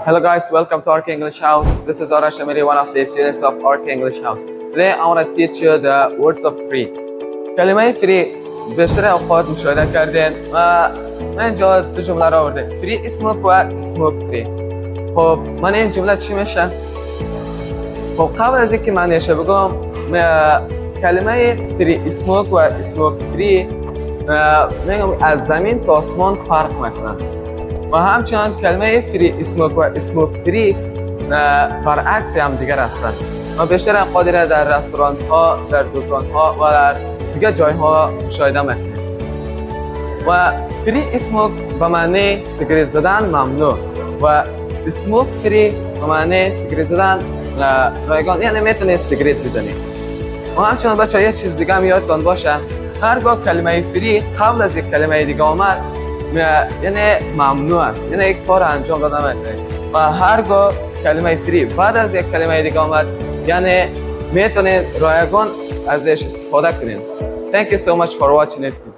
Hello guys, welcome to Arc English House. This is Arash Amiri, one of the students of Arc English House. Today I want to teach you the words of free. کلمه free بیشتر اوقات مشاهده کردین و من اینجا دو جمله را آورده. free smoke و smoke free. خب من این جمله چی میشه؟ خب قبل از اینکه معنیش بگم کلمه free smoke و smoke free میگم از زمین تا آسمان فرق میکنن. و همچنان کلمه فری اسموک و اسموک فری برعکس هم دیگر هستند و بیشتر قادر در رستوران ها، در دکان ها و در دیگر جای ها مشاهده میکنیم. و فری اسموک به معنی سیگارت زدن ممنوع و اسموک فری به معنی سیگارت زدن رایگان، یعنی میتونید سیگارت بزنید. و همچنان بچه یه چیز دیگه هم یادتان باشه، هرگاه کلمه فری قبل از یک کلمه دیگه آمد یعنی ممنوع است، یعنی یک کار انجام داده نمیشه. و هرگاه کلمه فری بعد از یک کلمه دیگه آمد یعنی میتونید رایگان ازش استفاده کنید. Thank you so much for watching it.